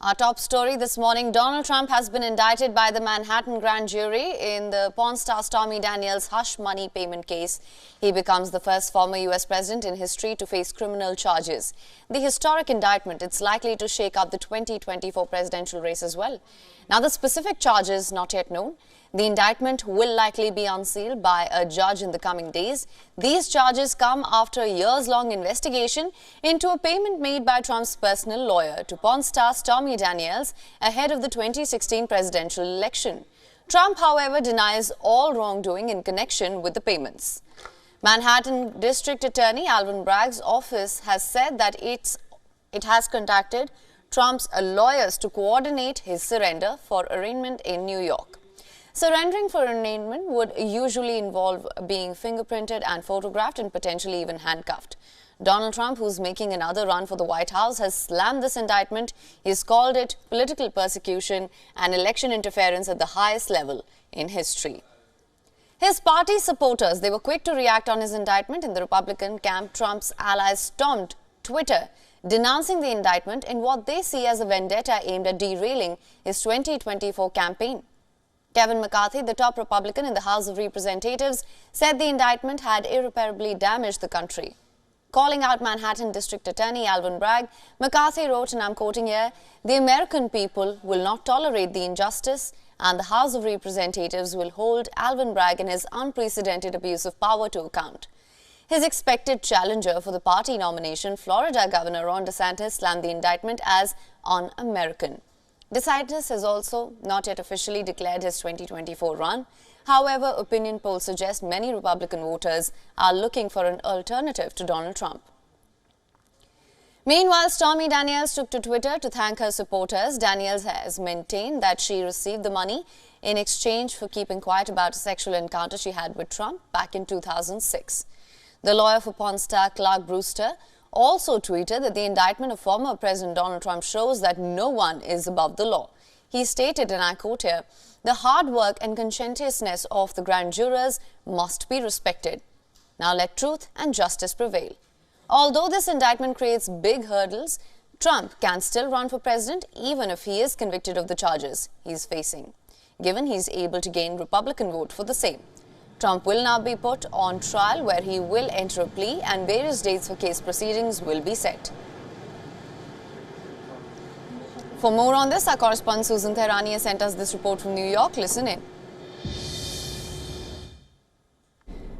Our top story this morning, Donald Trump has been indicted by the Manhattan grand jury in the porn star Stormy Daniels' hush money payment case. He becomes the first former U.S. president in history to face criminal charges. The historic indictment, it's likely to shake up the 2024 presidential race as well. Now, the specific charges not yet known. The indictment will likely be unsealed by a judge in the coming days. These charges come after a years-long investigation into a payment made by Trump's personal lawyer to porn star Stormy Daniels ahead of the 2016 presidential election. Trump, however, denies all wrongdoing in connection with the payments. Manhattan District Attorney Alvin Bragg's office has said that it has contacted Trump's lawyers to coordinate his surrender for arraignment in New York. Surrendering for arraignment would usually involve being fingerprinted and photographed and potentially even handcuffed. Donald Trump, who's making another run for the White House, has slammed this indictment. He's called it political persecution and election interference at the highest level in history. His party supporters, they were quick to react on his indictment. In the Republican camp, Trump's allies stormed Twitter, denouncing the indictment in what they see as a vendetta aimed at derailing his 2024 campaign. Kevin McCarthy, the top Republican in the House of Representatives, said the indictment had irreparably damaged the country. Calling out Manhattan District Attorney Alvin Bragg, McCarthy wrote, and I'm quoting here, "The American people will not tolerate the injustice, and the House of Representatives will hold Alvin Bragg and his unprecedented abuse of power to account." His expected challenger for the party nomination, Florida Governor Ron DeSantis, slammed the indictment as un-American. DeSantis has also not yet officially declared his 2024 run. However, opinion polls suggest many Republican voters are looking for an alternative to Donald Trump. Meanwhile, Stormy Daniels took to Twitter to thank her supporters. Daniels has maintained that she received the money in exchange for keeping quiet about a sexual encounter she had with Trump back in 2006. The lawyer for porn star Clark Brewster also tweeted that the indictment of former President Donald Trump shows that no one is above the law. He stated, and I quote here, "The hard work and conscientiousness of the grand jurors must be respected. Now let truth and justice prevail." Although this indictment creates big hurdles, Trump can still run for president even if he is convicted of the charges he's facing, given he's able to gain Republican vote for the same. Trump will now be put on trial where he will enter a plea and various dates for case proceedings will be set. For more on this, our correspondent Susan Tehrani has sent us this report from New York. Listen in.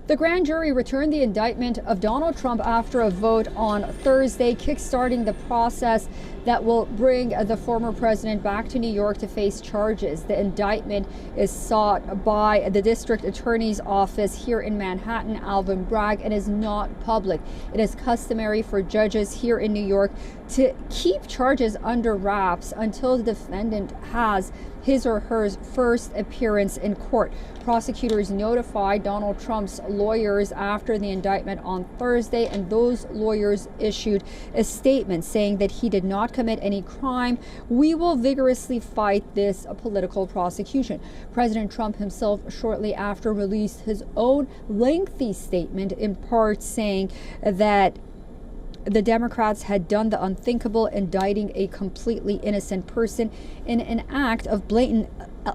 The grand jury returned the indictment of Donald Trump after a vote on Thursday, kickstarting the process that will bring the former president back to New York to face charges. The indictment is sought by the district attorney's office here in Manhattan, Alvin Bragg, and is not public. It is customary for judges here in New York to keep charges under wraps until the defendant has his or her first appearance in court. Prosecutors notified Donald Trump's lawyers after the indictment on Thursday, and those lawyers issued a statement saying that he did not commit any crime. "We will vigorously fight this political prosecution." President Trump himself shortly after released his own lengthy statement, in part saying that the Democrats had done the unthinkable, indicting a completely innocent person in an act of blatant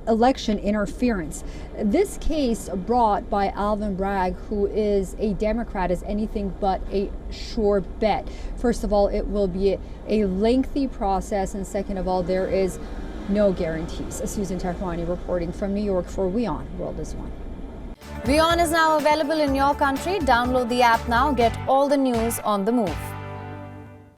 election interference. This case brought by Alvin Bragg, who is a Democrat, is anything but a sure bet. First of all, it will be a lengthy process, and second of all, there is no guarantees. Susan Tehrani reporting from New York for WION World is One. WION is now available in your country. Download the app now. Get all the news on the move.